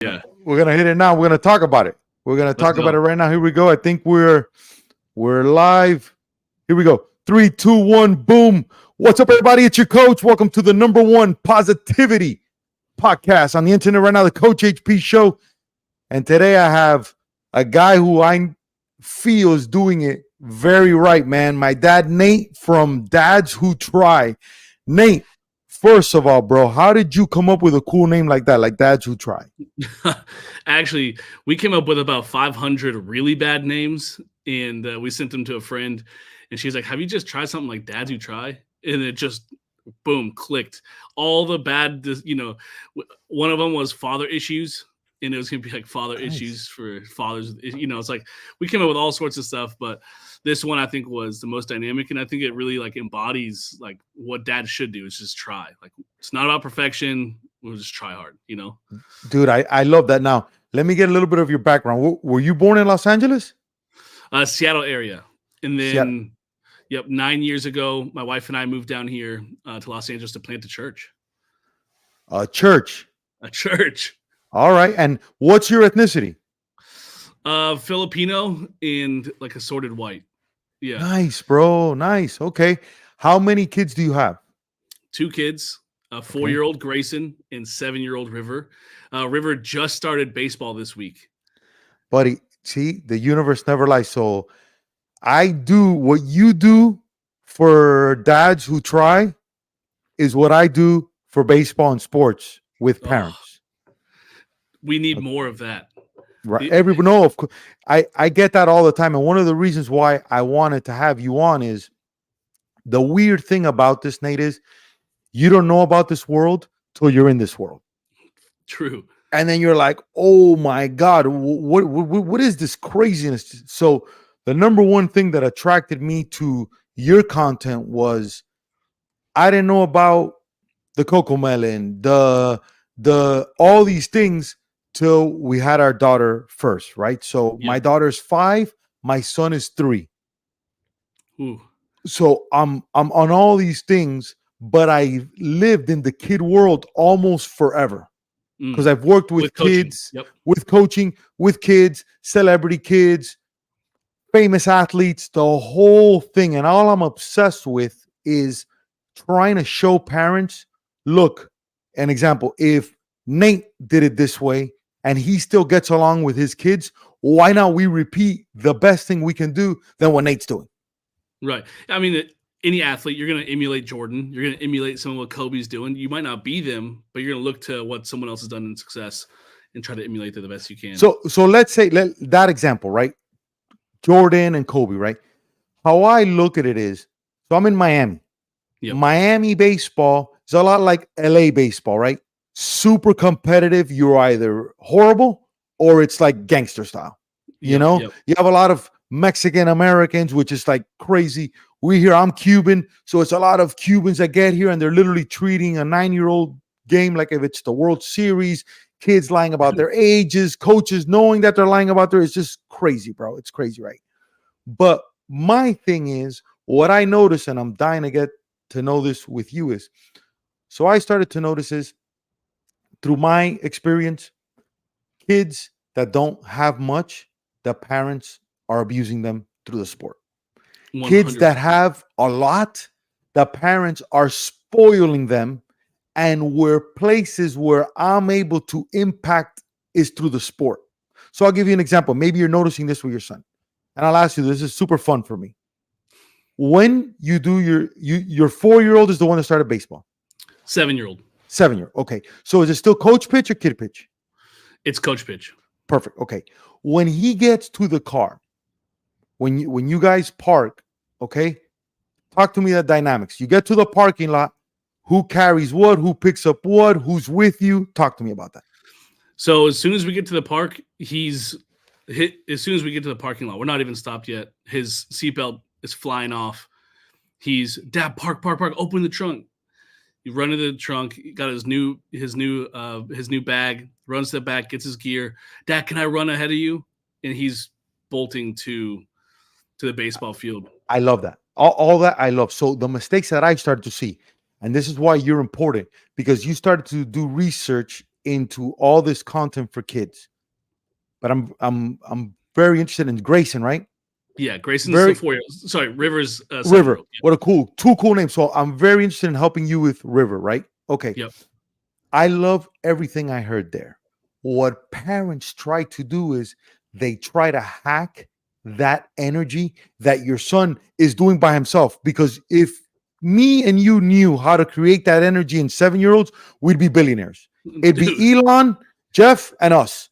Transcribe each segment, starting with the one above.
Yeah. We're gonna hit it now. We're gonna talk about it. We're gonna Let's talk about go. it right now. Here we go. I think we're live. Here we go. 3, 2, 1, boom. What's up, everybody? It's your coach. Welcome to the number one positivity podcast on the internet right now, the Coach HP Show. And today I have a guy who I feel is doing it very right, man. My dad, Nate, from Dads Who Try. Nate, first of all, bro, how did you come up with a cool name like that, like Dads Who Try? Actually, we came up with about 500 really bad names, and we sent them to a friend, and she's like, "Have you just tried something like Dads Who Try?" And it just, boom, clicked. All the bad, one of them was father issues, and it was gonna be like father issues for fathers. It's like we came up with all sorts of stuff, but this one I think was the most dynamic, and I think it really like embodies like what dads should do is just try. Like it's not about perfection. We'll just try hard, Dude, I love that. Now, let me get a little bit of your background. Were you born in Los Angeles? Seattle area. And Seattle. then, 9 years ago, my wife and I moved down here to Los Angeles to plant a church. Church. A church. All right. And what's your ethnicity? Filipino and like assorted white. Yeah. Nice, bro. Nice. Okay. How many kids do you have? 2 kids, a 4-year-old Grayson and 7-year-old River. River just started baseball this week. Buddy, see, the universe never lies. So I do what you do for dads who try is what I do for baseball and sports with parents. We need more of that. Right. Everyone know, of course. I get that all the time. And one of the reasons why I wanted to have you on is the weird thing about this, Nate, is you don't know about this world till you're in this world. True. And then you're like, oh my God, what is this craziness? So the number one thing that attracted me to your content was I didn't know about the Coco Melon, the all these things till we had our daughter first, right? So my daughter's 5, my son is 3. Ooh. So I'm on all these things, but I lived in the kid world almost forever. Because I've worked with kids, with coaching, with kids, celebrity kids, famous athletes, the whole thing. And all I'm obsessed with is trying to show parents, look, an example, if Nate did it this way and he still gets along with his kids, why not we repeat the best thing we can do than what Nate's doing? Right. I mean, any athlete, you're going to emulate Jordan. You're going to emulate some of what Kobe's doing. You might not be them, but you're going to look to what someone else has done in success and try to emulate it the best you can. So let's say that example, right? Jordan and Kobe, right? How I look at it is, so I'm in Miami. Yep. Miami baseball is a lot like LA baseball, right? Super competitive. You're either horrible or it's like gangster style. You have a lot of Mexican Americans, which is like crazy. I'm Cuban, so it's a lot of Cubans that get here and they're literally treating a 9-year-old game like if it's the World Series. Kids lying about their ages, coaches knowing that they're lying about it's just crazy, bro. It's crazy, right? But my thing is, what I notice, and I'm dying to get to know this with you, is so I started to notice is through my experience, kids that don't have much, the parents are abusing them through the sport. 100%. Kids that have a lot, the parents are spoiling them, and where places where I'm able to impact is through the sport. So I'll give you an example. Maybe you're noticing this with your son, and I'll ask you, this is super fun for me. When you do your 4-year-old is the one that started baseball. 7-year-old. 7-year-old. Okay. So is it still coach pitch or kid pitch? It's coach pitch. Perfect. Okay. When he gets to the car, when you guys park, okay, talk to me the dynamics. You get to the parking lot, who carries what, who picks up what, who's with you? Talk to me about that. So as soon as we get to the park, as soon as we get to the parking lot, we're not even stopped yet. His seatbelt is flying off. He's, Dad, park, open the trunk. You run into the trunk, he got his new bag, runs to the back, gets his gear. Dad, can I run ahead of you? And he's bolting to the baseball field. I love that. All that I love. So the mistakes that I started to see, and this is why you're important, because you started to do research into all this content for kids. But I'm very interested in Grayson, right? Yeah, Grayson's Very the 4-year-old. Sorry, River's River. 7-year-old. What a two cool names. So I'm very interested in helping you with River, right? Okay. Yep. I love everything I heard there. What parents try to do is they try to hack that energy that your son is doing by himself. Because if me and you knew how to create that energy in 7-year-olds, we'd be billionaires. It'd Dude. be Elon, Jeff, and us.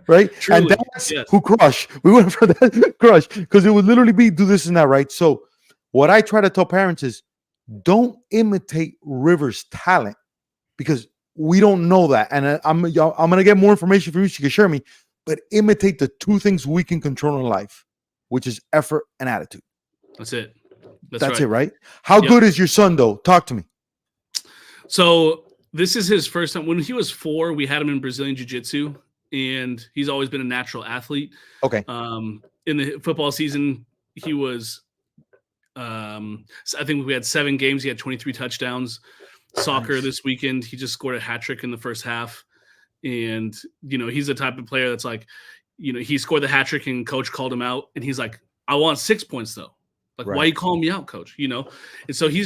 Right? Truly, and that's yes. who crush. We went for that crush because it would literally be do this and that, right? So what I try to tell parents is don't imitate River's talent because we don't know that. And I'm gonna get more information from you so you can share me, but imitate the two things we can control in life, which is effort and attitude. That's it. That's right. it, right? How good is your son though? Talk to me. So this is his first time. When he was 4, we had him in Brazilian Jiu-Jitsu, and he's always been a natural athlete. Okay. In the football season, he was I think we had 7 games. He had 23 touchdowns. Soccer this weekend, he just scored a hat trick in the first half. And, he's the type of player that's like, he scored the hat trick and coach called him out. And he's like, I want 6 points though. Like, why are you calling me out, coach? And so he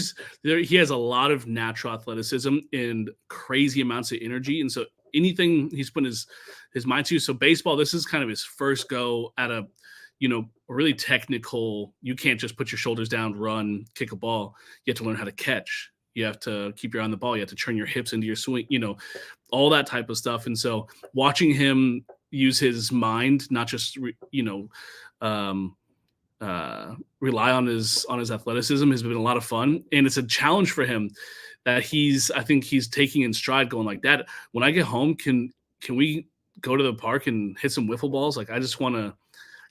has a lot of natural athleticism and crazy amounts of energy. And so anything he's putting his mind to. So baseball, this is kind of his first go at a really technical. You can't just put your shoulders down, run, kick a ball. You have to learn how to catch. You have to keep your eye on the ball. You have to turn your hips into your swing, all that type of stuff. And so watching him use his mind, not just, rely on his athleticism has been a lot of fun. And it's a challenge for him that I think he's taking in stride, going like, Dad, when I get home, can we go to the park and hit some wiffle balls? Like, I just want to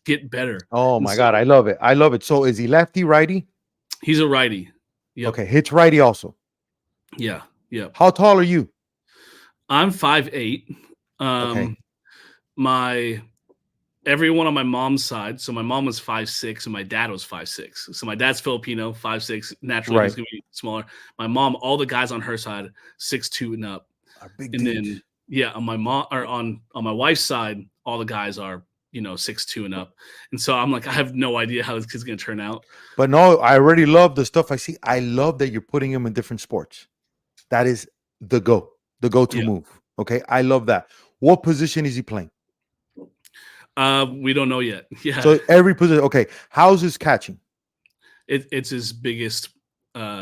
get better. Oh my God. I love it. I love it. So is he lefty, righty? He's a righty. Yep. Okay. Hits righty also. Yeah. Yeah. How tall are you? I'm 5'8". Okay. Everyone on my mom's side. So my mom was 5'6" and my dad was 5'6". So my dad's Filipino, 5'6". Naturally, he's gonna be smaller. My mom, all the guys on her side, 6'2" and up. Big and dudes. then on my mom or on my wife's side, all the guys are 6'2" and up. And so I'm like, I have no idea how this kid's gonna turn out. But no, I already love the stuff I see. I love that you're putting him in different sports. That is the go-to move. Okay, I love that. What position is he playing? We don't know yet. Yeah. So every position. Okay, how's his catching? It's his biggest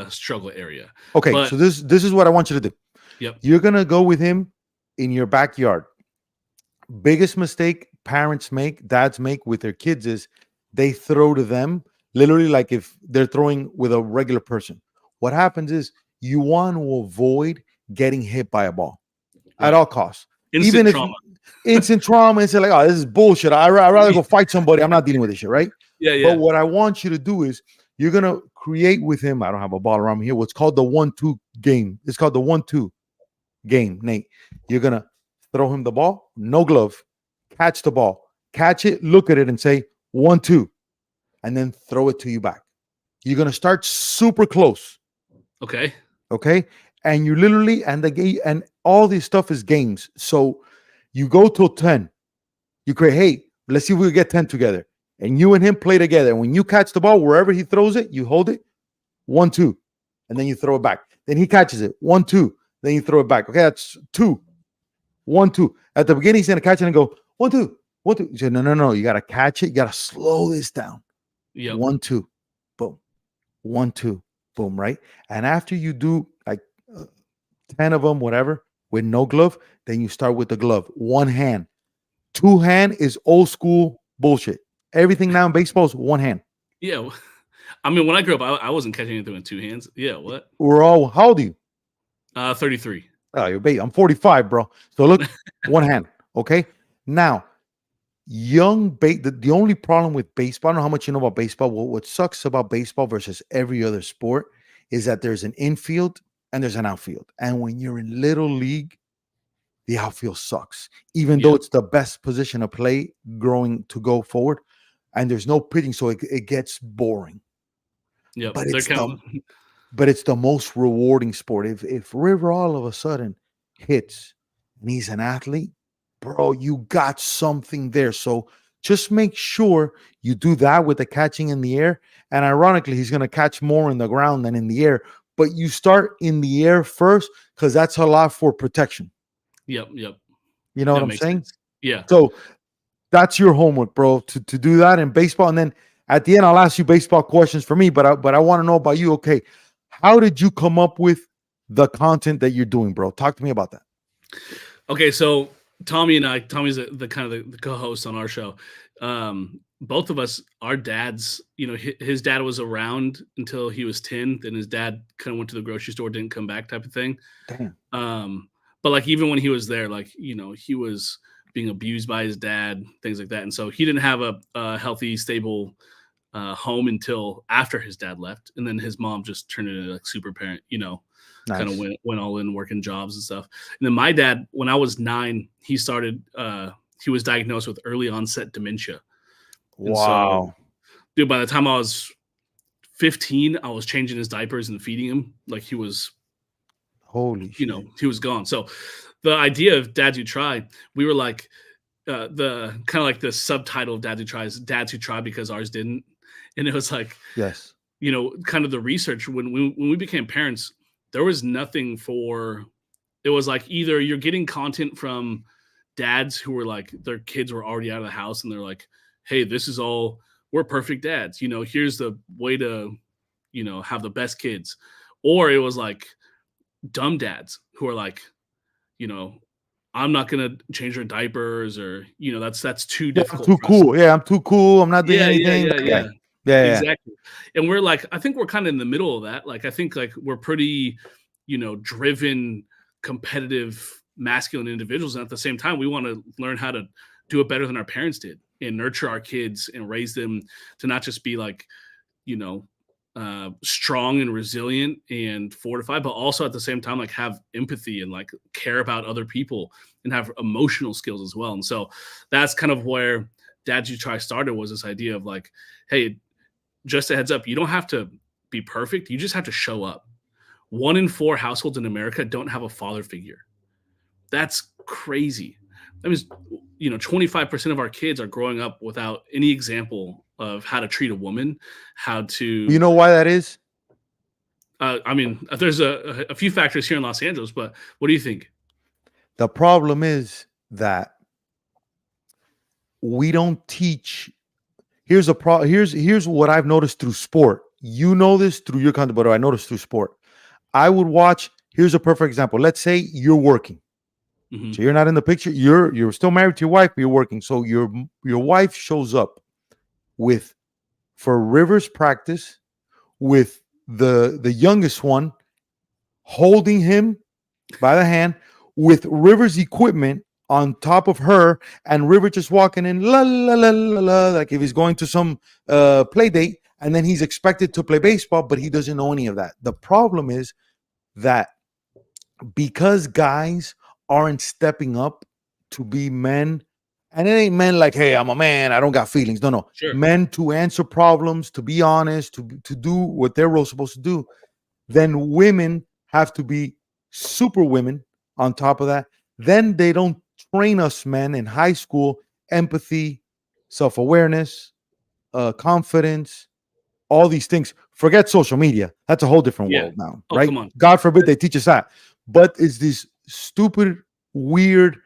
struggle area. Okay, so this is what I want you to do. Yep. You're gonna go with him in your backyard. Biggest mistake parents make, dads make with their kids is they throw to them literally like if they're throwing with a regular person. What happens is you want to avoid getting hit by a ball at all costs. Instant trauma. Instant trauma. And say like, oh, this is bullshit. I'd rather go fight somebody. I'm not dealing with this shit, right? Yeah. But what I want you to do is you're going to create with him, I don't have a ball around me here, what's called the 1-2 game. It's called the 1-2 game, Nate. You're going to throw him the ball, no glove, catch the ball, catch it, look at it and say 1-2, and then throw it to you back. You're going to start super close. Okay. And you literally, and the game, and all this stuff is games. So you go till 10. You create, hey, let's see if we can get 10 together. And you and him play together. And when you catch the ball, wherever he throws it, you hold it, 1-2. And then you throw it back. Then he catches it, 1-2. Then you throw it back. Okay, that's 2. 1-2. At the beginning, he's going to catch it and go, 1-2, 1-2. You say, no. You got to catch it. You got to slow this down. Yeah. 1-2. Boom. 1-2. Boom, right? And after you do like 10 of them, whatever, with no glove, then you start with the glove. One hand. 2 hand is old school bullshit. Everything now in baseball is 1 hand. Yeah. I mean, when I grew up, I wasn't catching anything with 2 hands. Yeah, what? How old are you? 33. Oh, you're baby. I'm 45, bro. So look, 1 hand. Okay. Now, the only problem with baseball, I don't know how much you know about baseball. What sucks about baseball versus every other sport is that there's an infield and there's an outfield. And when you're in little league, the outfield sucks, even though it's the best position to play to go forward. And there's no pitching, so it gets boring. Yeah, but it's the most rewarding sport. If River all of a sudden hits and he's an athlete, bro, you got something there. So just make sure you do that with the catching in the air. And ironically, he's going to catch more in the ground than in the air. But you start in the air first because that's a lot for protection. Yep. Yep. You know what That I'm makes saying? sense. Yeah. So that's your homework, bro, to do that in baseball. And then at the end, I'll ask you baseball questions for me, but I want to know about you. Okay, how did you come up with the content that you're doing, bro? Talk to me about that. Okay, so Tommy's the kind of the co-host on our show. Both of us, our dads, his dad was around until he was 10. Then his dad kind of went to the grocery store, didn't come back, type of thing. Damn. But like even when he was there, like he was being abused by his dad, things like that, and so he didn't have a healthy, stable home until after his dad left, and then his mom just turned into like super parent, Nice. kind of went all in working jobs and stuff. And then my dad, when I was 9, he was diagnosed with early onset dementia. And Wow. so, dude, by the time I was 15, I was changing his diapers and feeding him like he was, Holy shit. he was gone. So the idea of Dads Who Try, we were like, the kind of like the subtitle of Dads Who Try is Dads Who Try because ours didn't. And it was like, Yes. kind of the research when we became parents, there was nothing for, it was like either you're getting content from dads who were like, their kids were already out of the house and they're like, hey, we're perfect dads. Here's the way to, have the best kids. Or it was like dumb dads who are like, I'm not going to change their diapers or, that's too difficult. I'm too cool. Yeah, I'm too cool. I'm not doing anything. Yeah. Exactly. And we're like, I think we're kind of in the middle of that. Like, I think like we're pretty, driven, competitive, masculine individuals. And at the same time, we want to learn how to do it better than our parents did and nurture our kids and raise them to not just be like, strong and resilient and fortified, but also at the same time, like have empathy and like care about other people and have emotional skills as well. And so that's kind of where Dads Who Try started, was this idea of like, hey, just a heads up, you don't have to be perfect. You just have to show up. 1 in 4 households in America don't have a father figure. That's crazy. That means, 25% of our kids are growing up without any example of how to treat a woman, how to. You know why that is? I mean, there's a few factors here in Los Angeles, but what do you think? The problem is that we don't teach. Here's what I've noticed through sport. You know this through your content, but I noticed through sport. I would watch. Here's a perfect example. Let's say you're working. Mm-hmm. So you're not in the picture. You're still married to your wife, but you're working. So your wife shows up for Rivers practice with the youngest one, holding him by the hand with Rivers equipment on top of her, and River just walking in la la la la la, like if he's going to some play date, and then he's expected to play baseball, but he doesn't know any of that. The problem is that because guys aren't stepping up to be men, and it ain't men like, hey, I'm a man, I don't got feelings. No. Sure. Men to answer problems, to be honest, to do what they're supposed to do. Then women have to be super women on top of that. Then they don't train us men in high school empathy, self-awareness, confidence, all these things. Forget social media. That's a whole different world now, right? Come on. God forbid they teach us that. But it's these stupid, weird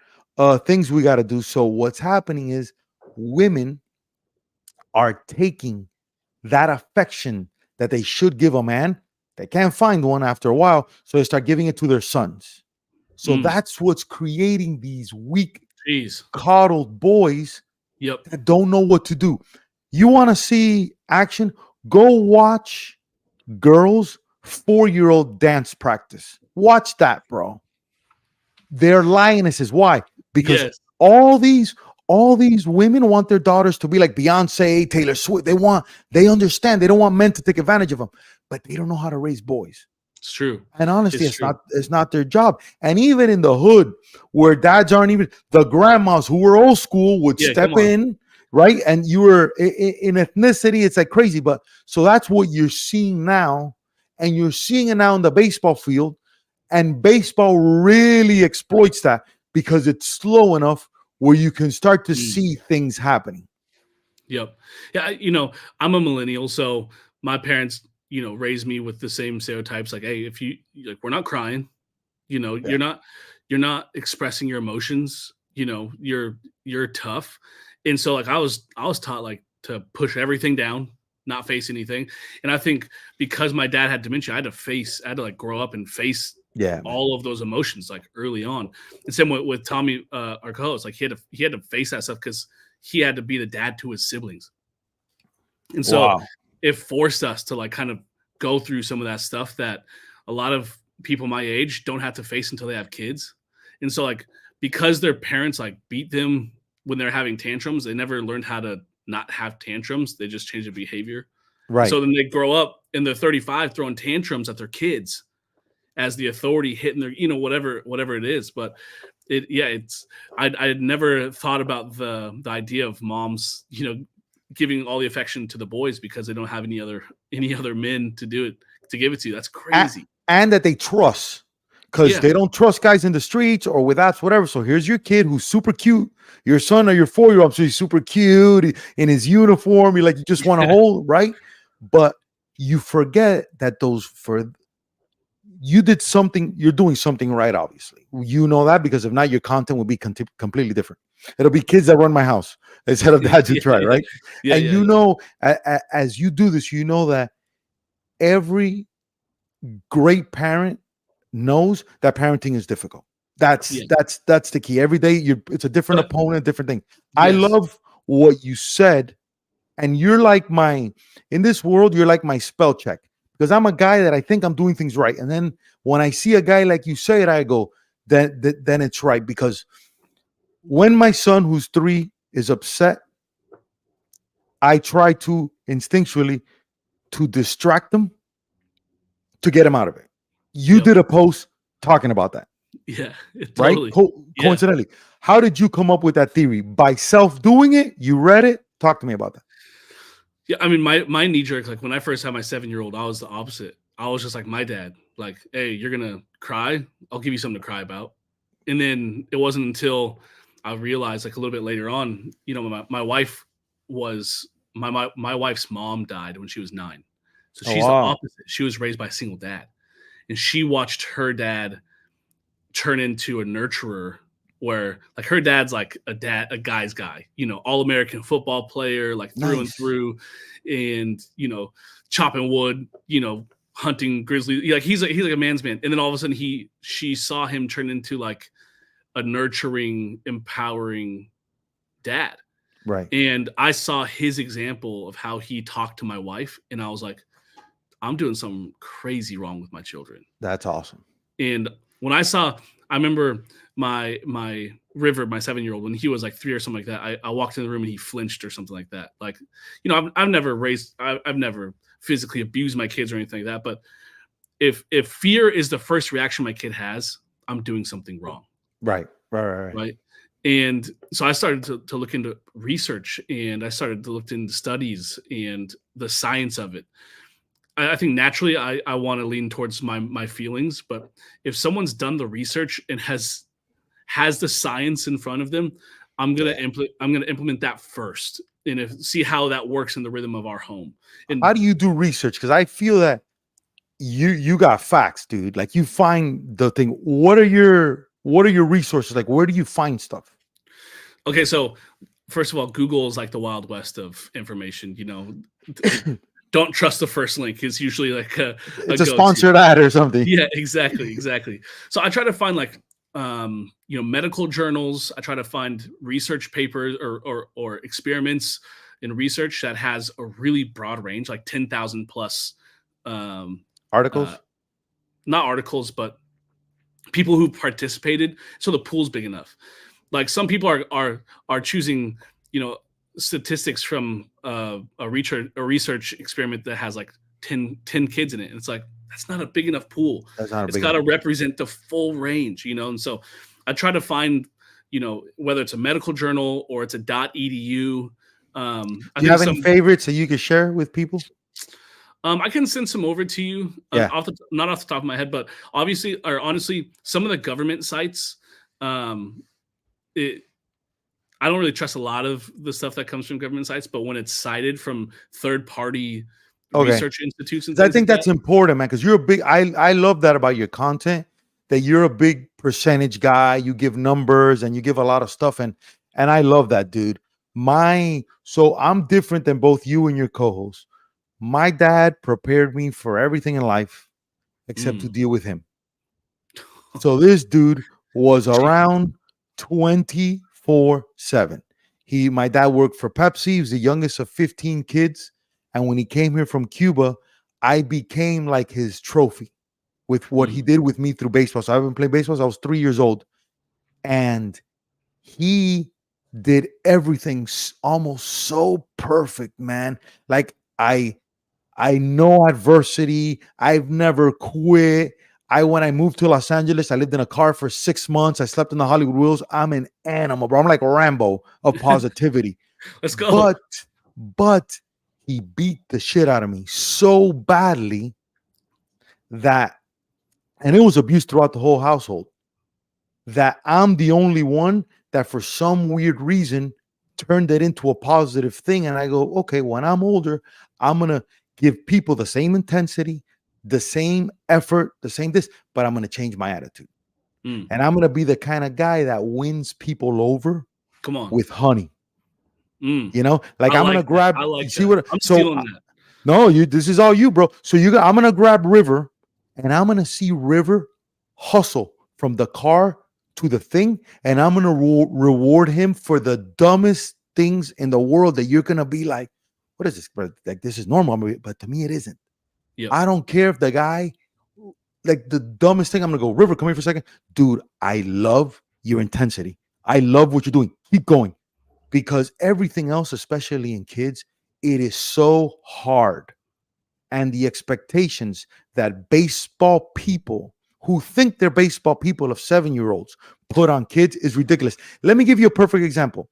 things we got to do. So what's happening is women are taking that affection that they should give a man. They can't find one after a while, so they start giving it to their sons. So that's what's creating these weak, coddled boys that don't know what to do. You want to see action? Go watch girls 4-year-old dance practice. Watch that, bro. They're lionesses. Why? Because all these women want their daughters to be like Beyonce, Taylor Swift. They understand. They don't want men to take advantage of them, but they don't know how to raise boys. It's true. And honestly, it's not their job. And even in the hood where dads aren't even, the grandmas who were old school would step in, right? And you were in ethnicity, it's like crazy. But so that's what you're seeing now. And you're seeing it now in the baseball field. And baseball really exploits that. because it's slow enough where you can start to Mm. see things happening. Yep. Yeah. I'm a millennial, so my parents, raised me with the same stereotypes. Like, hey, if you like, we're not crying. Yeah. You're not expressing your emotions. You're tough, and so like I was taught like to push everything down, not face anything. And I think because my dad had dementia, I had to like grow up and face Yeah, man. all of those emotions like early on. And same with Tommy, our co-host, like he had to face that stuff because he had to be the dad to his siblings. And so Wow. it forced us to like kind of go through some of that stuff that a lot of people my age don't have to face until they have kids. And so like because their parents like beat them when they're having tantrums, they never learned how to not have tantrums. They just change their behavior. And Right. so then they grow up and they're 35 throwing tantrums at their kids as the authority hitting their, whatever it is. But I had never thought about the idea of moms, giving all the affection to the boys because they don't have any other men to do it, to give it to. That's crazy. And that they trust, because they don't trust guys in the streets or with apps, whatever. So here's your kid who's super cute, your son or your 4-year-old, so he's super cute in his uniform. You just want to hold, right? But you forget that you did something, you're doing something right, obviously. You know that, because if not, your content will be completely different. It'll be kids that run my house instead of dads who try, right? Yeah, And as you do this, you know that every great parent knows that parenting is difficult. That's the key. Every day it's a different opponent, different thing. I love what you said, and you're like in this world, you're like my spell check, because I'm a guy that I think I'm doing things right, and then when I see a guy like you say it, I go, then it's right. Because when my son, who's 3, is upset, I try to instinctually to distract him, to get him out of it. You did a post talking about that. Yeah, totally. Right? Coincidentally. How did you come up with that theory? By self doing it? You read it? Talk to me about that. Yeah, I mean, my knee jerk, like when I first had my 7-year-old, I was the opposite. I was just like my dad, like, hey, you're gonna cry, I'll give you something to cry about. And then it wasn't until I realized, like a little bit later on, my wife was my wife's mom died when she was 9. So she's the opposite. She was raised by a single dad, and she watched her dad turn into a nurturer, where like her dad's like a guy's guy, all-American football player, like through and through, and chopping wood, hunting grizzly, like he's like a man's man. And then all of a sudden she saw him turn into like a nurturing, empowering dad. Right. And I saw his example of how he talked to my wife, and I was like, I'm doing something crazy wrong with my children. That's awesome. And when I remember my River, my 7-year-old, when he was like 3 or something like that, I walked in the room and he flinched or something like that. Like, I've never physically abused my kids or anything like that. But if fear is the first reaction my kid has, I'm doing something wrong. Right. And so I started to look into research, and I started to look into studies and the science of it. I think naturally I want to lean towards my feelings, but if someone's done the research and has the science in front of them, I'm gonna implement that first, and see how that works in the rhythm of our home. And how do you do research? Because I feel that you got facts, dude. Like, you find the thing. What are your resources? Like, where do you find stuff? Okay, so first of all, Google is like the Wild West of information. Don't trust the first link. It's usually like it's a sponsored ad or something. Yeah, exactly. So I try to find like medical journals. I try to find research papers or experiments in research that has a really broad range, like 10,000 plus articles. Not articles, but people who participated. So the pool's big enough. Like some people are choosing, statistics from a research experiment that has like 10 kids in it, and it's like, that's not a big enough pool. It's got to represent the full range, and so I try to find, whether it's a medical journal or it's a .edu. Do you have any favorites that you can share with people? I can send some over to you. Yeah. Not off the top of my head, but honestly, some of the government sites, I don't really trust a lot of the stuff that comes from government sites, but when it's cited from third-party research institutes and I things think like that's important, man, because you're a big. I love that about your content. That you're a big percentage guy. You give numbers and you give a lot of stuff, and I love that, dude. So I'm different than both you and your co-host. My dad prepared me for everything in life except to deal with him. So this dude was around 24/7. My dad worked for Pepsi. He was the youngest of 15 kids. And when he came here from Cuba, I became like his trophy with what he did with me through baseball. So I've been playing baseball since I was 3 years old. And he did everything almost so perfect, man. Like I know adversity. I've never quit. When I moved to Los Angeles, I lived in a car for 6 months. I slept in the Hollywood Wheels. I'm an animal, bro. I'm like Rambo of positivity. Let's go. But he beat the shit out of me so badly that, and it was abuse throughout the whole household, that I'm the only one that for some weird reason turned it into a positive thing. And I go, okay, when I'm older, I'm going to give people the same intensity, the same effort, the same this, but I'm going to change my attitude. And I'm going to be the kind of guy that wins people over with honey. You know, like I'm going to grab, you see what I'm stealing that. No, this is all you, bro. So I'm going to grab River and I'm going to see River hustle from the car to the thing. And I'm going to reward him for the dumbest things in the world that you're going to be like, what is this, bro? Like, this is normal. But to me, it isn't. Yep. I don't care if the guy, like the dumbest thing, I'm going to go, River, come here for a second. Dude, I love your intensity. I love what you're doing. Keep going. Because everything else, especially in kids, it is so hard. And the expectations that baseball people who think they're baseball people of 7-year-olds put on kids is ridiculous. Let me give you a perfect example.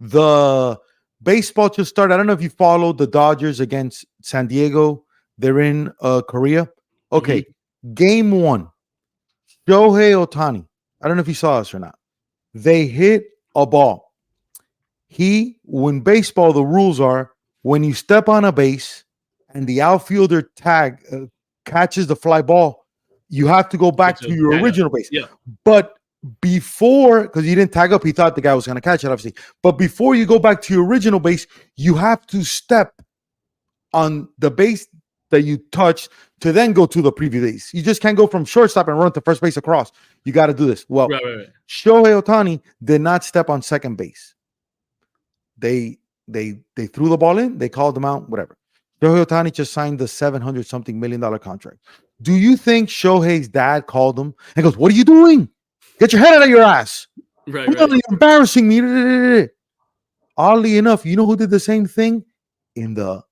The baseball just started. I don't know if you followed the Dodgers against San Diego. They're in Korea. Okay. Game 1. Shohei Ohtani. I don't know if you saw this or not. They hit a ball. When baseball, the rules are when you step on a base and the outfielder catches the fly ball, you have to go back to your original base. Yeah. But before, because he didn't tag up, he thought the guy was going to catch it, obviously. But before you go back to your original base, you have to step on the base that you touched to then go to the previous base. You just can't go from shortstop and run to first base across. You got to do this. Well, right. Shohei Ohtani did not step on second base. They threw the ball in, they called him out, whatever. Shohei Ohtani just signed the $700-something million contract. Do you think Shohei's dad called him and goes, "What are you doing? Get your head out of your ass. Right. You're embarrassing me." Oddly enough, you know who did the same thing in the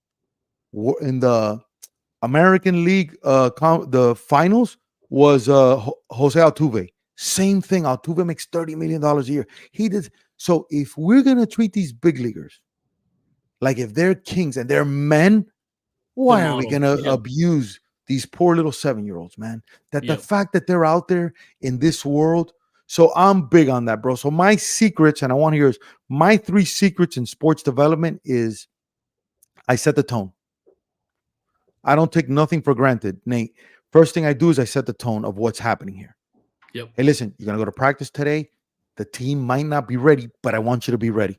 American League the finals was Jose Altuve. Same thing. Altuve makes $30 million a year. He did. So if we're going to treat these big leaguers like if they're kings and they're men, why are we going to abuse these poor little 7-year-olds, man? The fact that they're out there in this world. So I'm big on that, bro. So my secrets, and I want to hear is my 3 secrets in sports development is I set the tone. I don't take nothing for granted, Nate. First thing I do is I set the tone of what's happening here. Yep. Hey, listen, you're going to go to practice today. The team might not be ready, but I want you to be ready.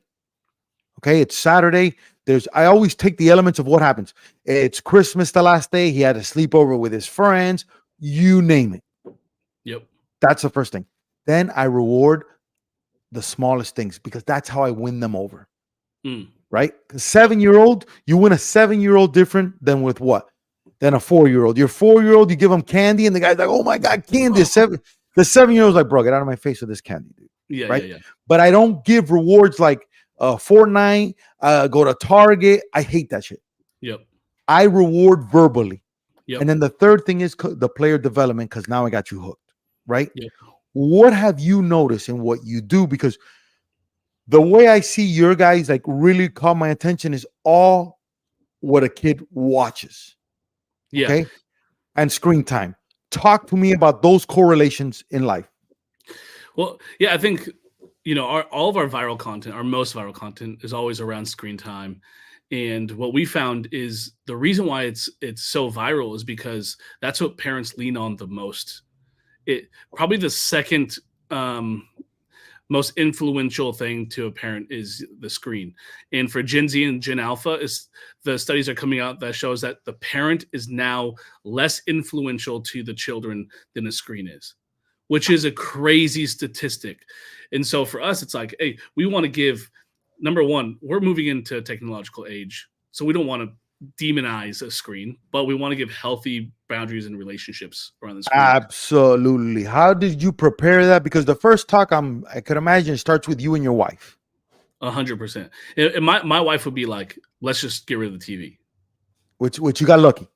Okay, it's Saturday. I always take the elements of what happens. It's Christmas the last day. He had a sleepover with his friends. You name it. Yep. That's the first thing. Then I reward the smallest things because that's how I win them over. Right? Because 7-year-old, you win a 7-year-old different than with what? Than a 4-year-old. Your 4-year-old, you give him candy, and the guy's like, "Oh my God, candy!" The 7-year-old's like, "Bro, get out of my face with this candy, dude." Yeah, right? Yeah. But I don't give rewards like Fortnite, go to Target. I hate that shit. Yep. I reward verbally. Yep. And then the third thing is the player development, because now I got you hooked, right? Yep. What have you noticed in what you do? Because the way I see your guys like really caught my attention is all what a kid watches. Yeah. Okay. And screen time. Talk to me about those correlations in life. Well, yeah, I think all of our viral content, our most viral content, is always around screen time. And what we found is the reason why it's so viral is because that's what parents lean on the most. It probably the second most influential thing to a parent is the screen. And for Gen Z and Gen Alpha, is the studies are coming out that shows that the parent is now less influential to the children than the screen is, which is a crazy statistic. And so for us, it's like, hey, we want to give, number one, we're moving into a technological age. So we don't want to demonize a screen, but we want to give healthy boundaries and relationships around the screen. Absolutely. How did you prepare that? Because the first talk I could imagine starts with you and your wife. 100%. And my wife would be like, let's just get rid of the TV. Which you got lucky.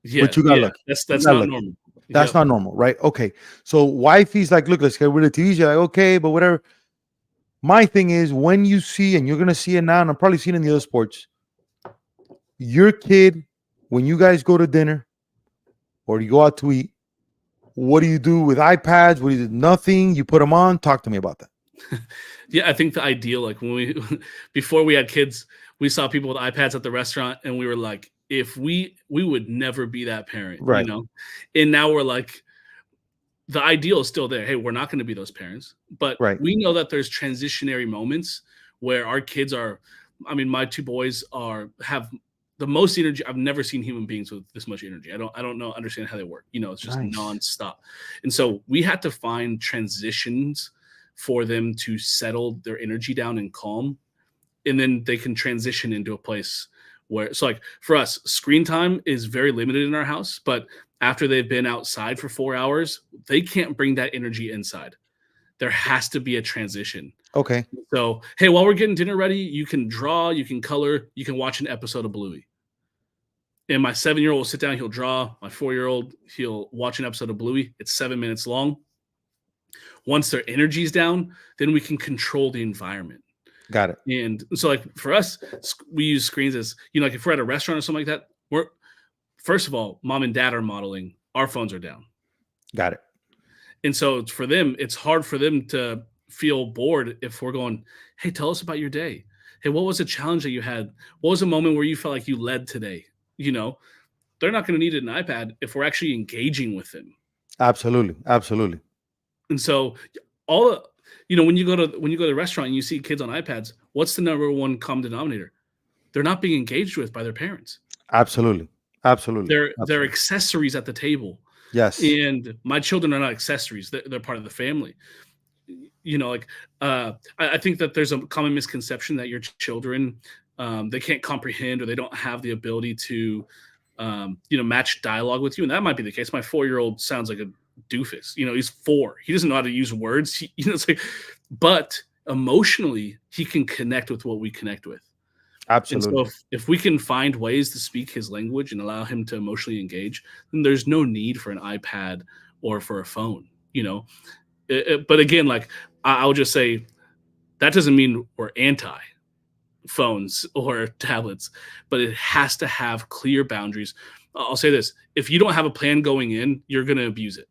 Yeah. Which you got lucky. That's not lucky. Normal. That's not normal, right? Okay. So wifey's like, look, let's get rid of the TV. You're like, okay, but whatever. My thing is, when you see, and you're gonna see it now, and I'm probably seeing it in the other sports, your kid, when you guys go to dinner or you go out to eat, what do you do with iPads? What do you do? Nothing. You put them on. Talk to me about that. Yeah, I think the ideal, like before we had kids, we saw people with iPads at the restaurant, and we were like, if we would never be that parent, right? And now we're like, the ideal is still there. Hey, we're not going to be those parents, but we know that there's transitionary moments where our kids are. I mean, my two boys have the most energy. I've never seen human beings with this much energy. I don't understand how they work. It's just nonstop. And so we had to find transitions for them to settle their energy down and calm. And then they can transition into a place where, so like for us, screen time is very limited in our house, but after they've been outside for 4 hours, they can't bring that energy inside. There has to be a transition. Okay. So, hey, while we're getting dinner ready, you can draw, you can color, you can watch an episode of Bluey. And my 7-year-old will sit down, he'll draw. My 4-year-old, he'll watch an episode of Bluey. It's 7 minutes long. Once their energy's down, then we can control the environment. Got it. And so, like for us, we use screens as, like if we're at a restaurant or something like that, first of all, mom and dad are modeling. Our phones are down. Got it. And so for them, it's hard for them to feel bored if we're going, hey, tell us about your day. Hey, what was a challenge that you had? What was a moment where you felt like you led today? They're not going to need an iPad if we're actually engaging with them. Absolutely. Absolutely. And so when you go to the restaurant and you see kids on iPads, what's the number one common denominator? They're not being engaged with by their parents. Absolutely. Absolutely. They're accessories at the table. Yes. And my children are not accessories. They're part of the family. I think that there's a common misconception that your children, they can't comprehend or they don't have the ability to, match dialogue with you. And that might be the case. My 4-year-old sounds like a doofus. He's 4. He doesn't know how to use words. But emotionally, he can connect with what we connect with. Absolutely. And so if we can find ways to speak his language and allow him to emotionally engage, then there's no need for an iPad or for a phone, But again, like I would just say that doesn't mean we're anti phones or tablets, but it has to have clear boundaries. I'll say this: if you don't have a plan going in, you're going to abuse it.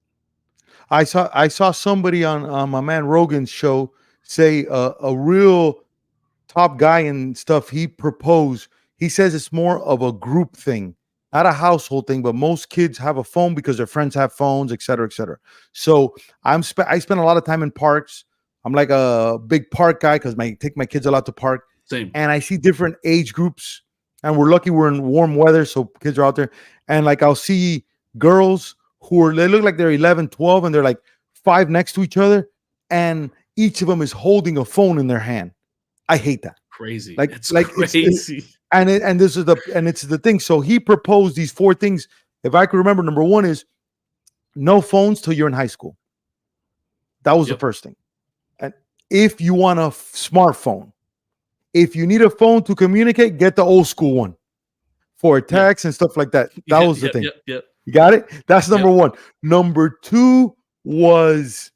I saw somebody on my man Rogan's show say a real top guy and stuff. He proposed. He says it's more of a group thing, not a household thing. But most kids have a phone because their friends have phones, et cetera, et cetera. So I spend a lot of time in parks. I'm like a big park guy because I take my kids a lot to park. Same. And I see different age groups, and we're lucky we're in warm weather, so kids are out there. And like I'll see girls they look like they're 11, 12, and they're like 5 next to each other, and each of them is holding a phone in their hand. I hate that. Crazy. It's crazy. It's the thing. So he proposed these 4 things. If I could remember, number 1 is no phones till you're in high school. That was the first thing. And if you want a smartphone, if you need a phone to communicate, get the old school one for text and stuff like that. That was the thing. Yep. You got it? That's number 1. Number 2 was,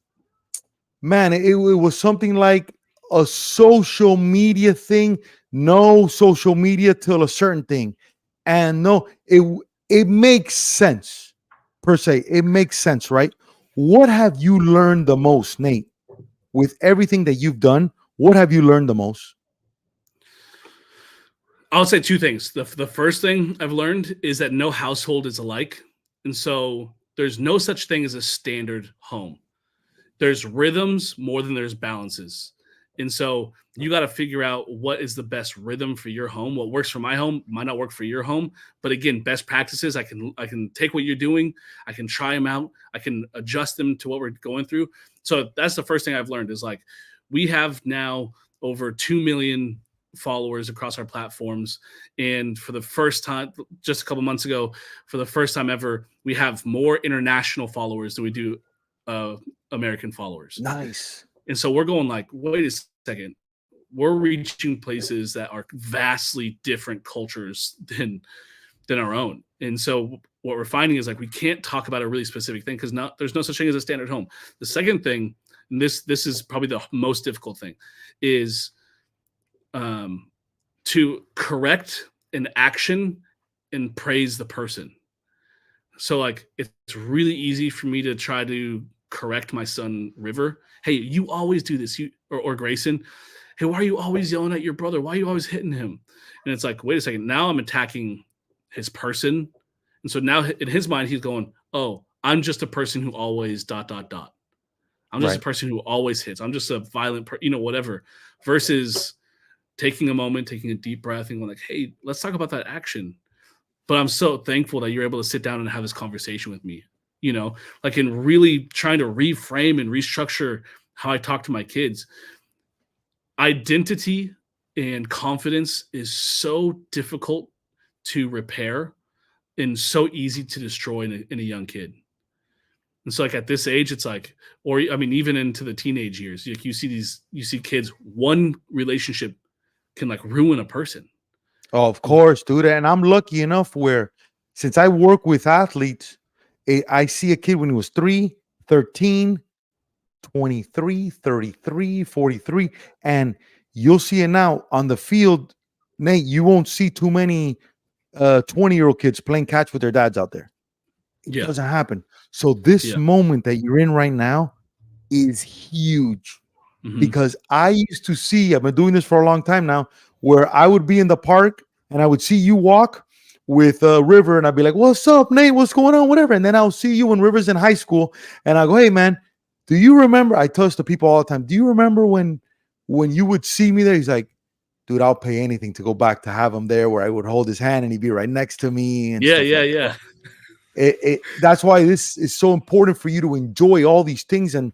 man, it was something like a social media thing. No social media till a certain thing. And no, it makes sense per se. It makes sense, right? What have you learned the most, Nate, with everything that you've done, what have you learned the most? I'll say two things. The first thing I've learned is that no household is alike. And so there's no such thing as a standard home. There's rhythms more than there's balances. And so you got to figure out what is the best rhythm for your home. What works for my home might not work for your home. But again, best practices, I can take what you're doing, I can try them out, I can adjust them to what we're going through. So that's the first thing I've learned is like we have now over 2 million followers across our platforms. And for the first time, just a couple months ago, for the first time ever, we have more international followers than we do American followers. Nice. And so we're going like, wait a second, we're reaching places that are vastly different cultures than our own. And so what we're finding is like we can't talk about a really specific thing because there's no such thing as a standard home. The second thing, and this is probably the most difficult thing, is to correct an action and praise the person. So like it's really easy for me to try to correct my son River. Hey, you always do this. Or Grayson. Hey, why are you always yelling at your brother? Why are you always hitting him? And it's like, wait a second. Now I'm attacking his person. And so now in his mind, he's going, oh, I'm just a person who always ... I'm just a person who always hits. I'm just a violent, whatever. Versus taking a moment, taking a deep breath and going like, hey, let's talk about that action. But I'm so thankful that you're able to sit down and have this conversation with me, like in really trying to reframe and restructure how I talk to my kids. Identity and confidence is so difficult to repair and so easy to destroy in a young kid. And so like at this age, it's like, or I mean, even into the teenage years, like you see kids, one relationship can like ruin a person. Oh, of course, dude. And I'm lucky enough where since I work with athletes, I see a kid when he was 3, 13, 23, 33, 43. And you'll see it now on the field. Nate, you won't see too many 20-year-old kids playing catch with their dads out there. It doesn't happen. So this moment that you're in right now is huge. Because I used to see, I've been doing this for a long time now, where I would be in the park and I would see you walk with River and I'd be like, what's up, Nate? What's going on? Whatever. And then I'll see you when River's in high school and I go, hey, man, do you remember? I tell this to people all the time. Do you remember when you would see me there? He's like, dude, I'll pay anything to go back to have him there where I would hold his hand and he'd be right next to me. And yeah. That's why this is so important for you to enjoy all these things and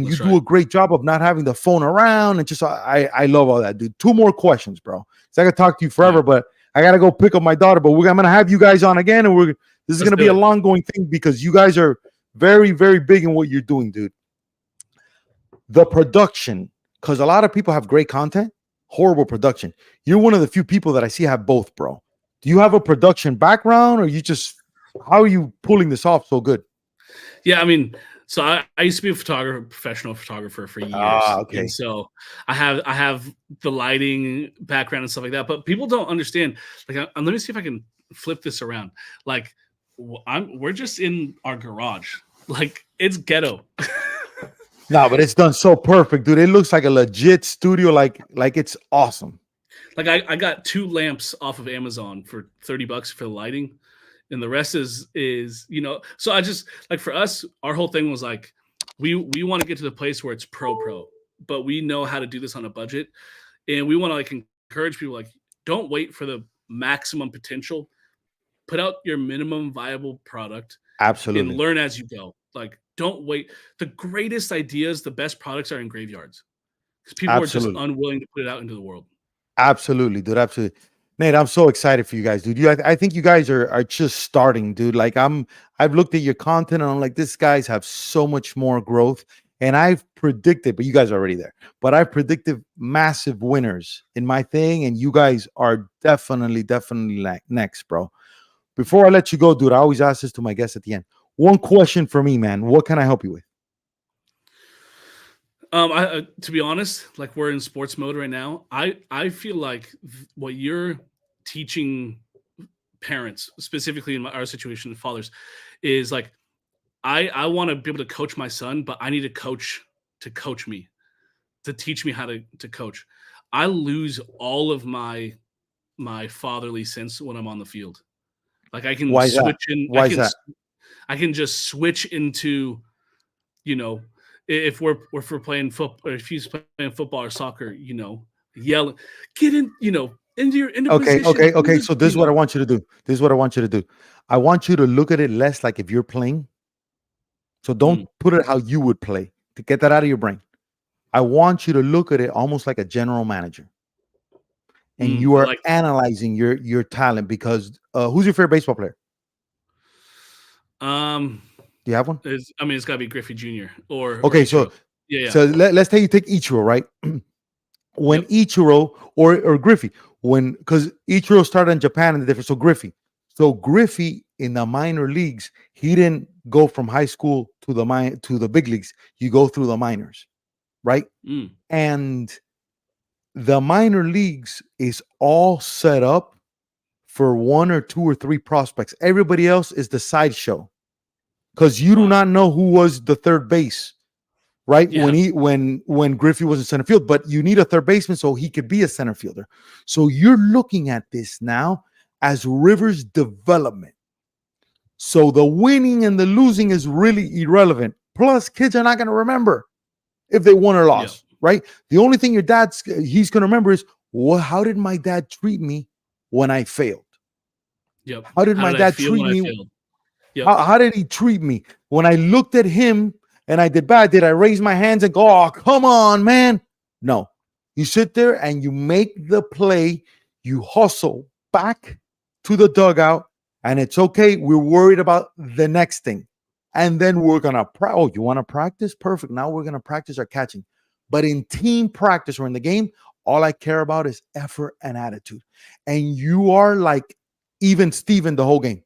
you do a great job of not having the phone around and just I love all that, dude. 2 more questions, bro. So I could talk to you forever, but I gotta go pick up my daughter. But I'm gonna have you guys on again, and this is gonna be a long going thing because you guys are very, very big in what you're doing, dude. The production, because a lot of people have great content, horrible production. You're one of the few people that I see have both, bro. Do you have a production background, or how are you pulling this off so good? Yeah, I mean, so I used to be a professional photographer for years. Okay. And so I have the lighting background and stuff like that. But people don't understand. Like, let me see if I can flip this around. Like, we're just in our garage. Like, it's ghetto. No, but it's done so perfect, dude. It looks like a legit studio. Like it's awesome. Like I got 2 lamps off of Amazon for $30 for the lighting. And the rest is so I just like for us, our whole thing was like, we want to get to the place where it's pro, but we know how to do this on a budget. And we want to like encourage people, like, don't wait for the maximum potential, put out your minimum viable product. Absolutely. And learn as you go. Like, don't wait. The greatest ideas, the best products are in graveyards because people are just unwilling to put it out into the world. Absolutely, dude. Absolutely. Nate, I'm so excited for you guys, dude. I think you guys are just starting, dude. Like I've looked at your content and I'm like, these guys have so much more growth. And I've predicted, but you guys are already there. But I've predicted massive winners in my thing, and you guys are definitely next, bro. Before I let you go, dude, I always ask this to my guests at the end. One question for me, man. What can I help you with? To be honest, like we're in sports mode right now. I feel like what you're teaching parents, specifically in our situation, fathers, is like I want to be able to coach my son, but I need a coach to coach me. to teach me how to coach. I lose all of my fatherly sense when I'm on the field. Like I can Why is that? switch in. Why is that? I can just switch into, if we're playing football, or if he's playing football or soccer, yell, get in, into Okay, position. okay. So this is what I want you to do. This is what I want you to do. I want you to look at it less like if you're playing. So don't put it how you would play. To get that out of your brain. I want you to look at it almost like a general manager. And you are analyzing your talent because who's your favorite baseball player? Do you have one? It's got to be Griffey Jr. or okay. Ichiro. So let's take Ichiro, right? When Ichiro or Griffey, because Ichiro started in Japan and the different. So Griffey in the minor leagues, he didn't go from high school to the big leagues. You go through the minors, right? And the minor leagues is all set up for 1 or 2 or 3 prospects. Everybody else is the sideshow because you do not know who was the third base, right? Yeah. When Griffey was in center field, but you need a third baseman so he could be a center fielder. So you're looking at this now as Rivers' development. So the winning and the losing is really irrelevant. Plus, kids are not going to remember if they won or lost. Right? The only thing he's going to remember is, well, how did my dad treat me when I failed? Yep. How did my dad treat me? Yep. How did he treat me when I looked at him and I did bad? Did I raise my hands and go, oh, come on, man? No. You sit there and you make the play. You hustle back to the dugout and it's okay. We're worried about the next thing. And then we're going to you want to practice? Perfect. Now we're going to practice our catching. But in team practice or in the game, all I care about is effort and attitude. And you are like even Steven the whole game.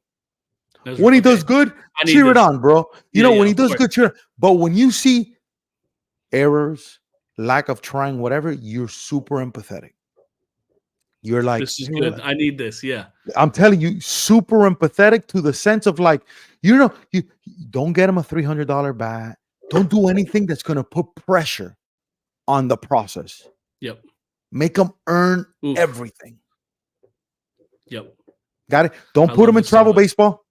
When he does good, cheer it on, bro. When he does good, cheer. But when you see errors, lack of trying, whatever, you're super empathetic. You're like, this is good. I need this. Yeah. I'm telling you, super empathetic to the sense of like, you don't get him a $300 bat. Don't do anything that's going to put pressure on the process. Yep. Make them earn everything. Yep. Got it? Don't put them in travel baseball.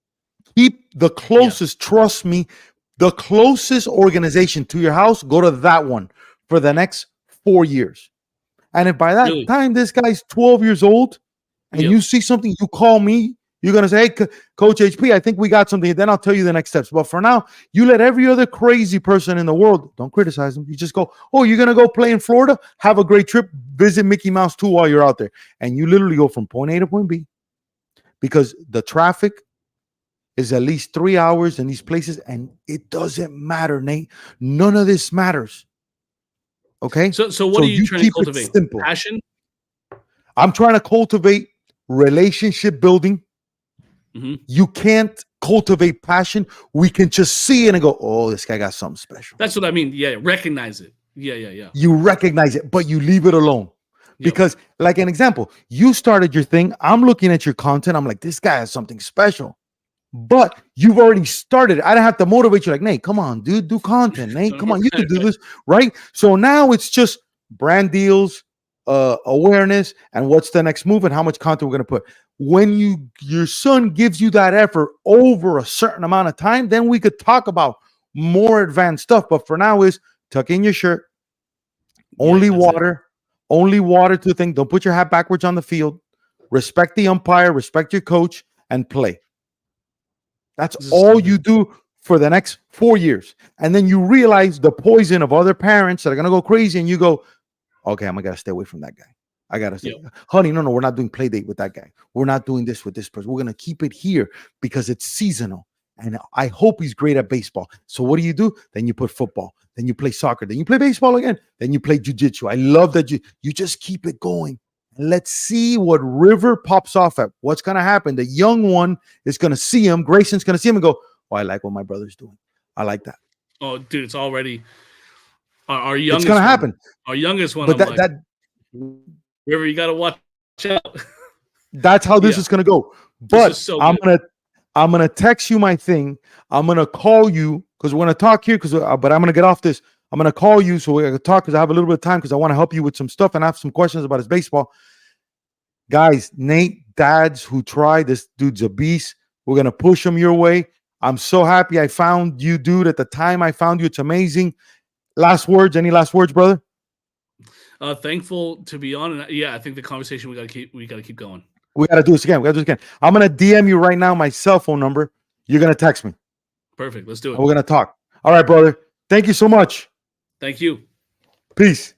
Keep the closest, trust me, the closest organization to your house, go to that one for the next 4 years. And if by that time this guy's 12 years old and you see something, you call me, you're going to say, hey, Coach HP, I think we got something. Then I'll tell you the next steps. But for now, you let every other crazy person in the world, don't criticize them. You just go, oh, you're going to go play in Florida? Have a great trip. Visit Mickey Mouse too while you're out there. And you literally go from point A to point B because the traffic is at least 3 hours in these places. And it doesn't matter, Nate. None of this matters. Okay? So what are you trying to cultivate? Passion? I'm trying to cultivate relationship building. Mm-hmm. You can't cultivate passion. We can just see it and go, oh, this guy got something special. That's what I mean. Yeah, recognize it. Yeah. You recognize it, but you leave it alone. Because, like an example, you started your thing. I'm looking at your content. I'm like, this guy has something special. But you've already started. I don't have to motivate you like, Nate, come on, dude, do content. Nate, come on, you can do this, right? So now it's just brand deals, awareness, and what's the next move and how much content we're going to put. When your son gives you that effort over a certain amount of time, then we could talk about more advanced stuff. But for now is tuck in your shirt, only water to the thing. Don't put your hat backwards on the field. Respect the umpire, respect your coach, and play. That's all you do for the next 4 years. And then you realize the poison of other parents that are going to go crazy. And you go, okay, I'm going to stay away from that guy. I got to say, honey, no, we're not doing play date with that guy. We're not doing this with this person. We're going to keep it here because it's seasonal. And I hope he's great at baseball. So what do? Then you put football. Then you play soccer. Then you play baseball again. Then you play jiu-jitsu. I love that you just keep it going. Let's see what River pops off at. What's going to happen? The young one is going to see him. Grayson's going to see him and go, oh, I like what my brother's doing. I like that. Oh, dude, it's already our youngest. It's going to happen. Our youngest one. But that River, you got to watch out. That's how this is going to go. But I'm going to text you my thing. I'm going to call you because we're going to talk here but I'm going to get off this. I'm gonna call you so we can talk because I have a little bit of time because I want to help you with some stuff and I have some questions about his baseball. Guys, Nate Dads, who tried, this dude's a beast. We're gonna push him your way. I'm so happy I found you, dude. At the time I found you, it's amazing. Last words? Any last words, brother? Thankful to be on, and yeah, I think the conversation we gotta keep going. We gotta do this again. I'm gonna DM you right now my cell phone number. You're gonna text me. Perfect. Let's do it. And we're gonna talk. All right, brother. Thank you so much. Thank you. Peace.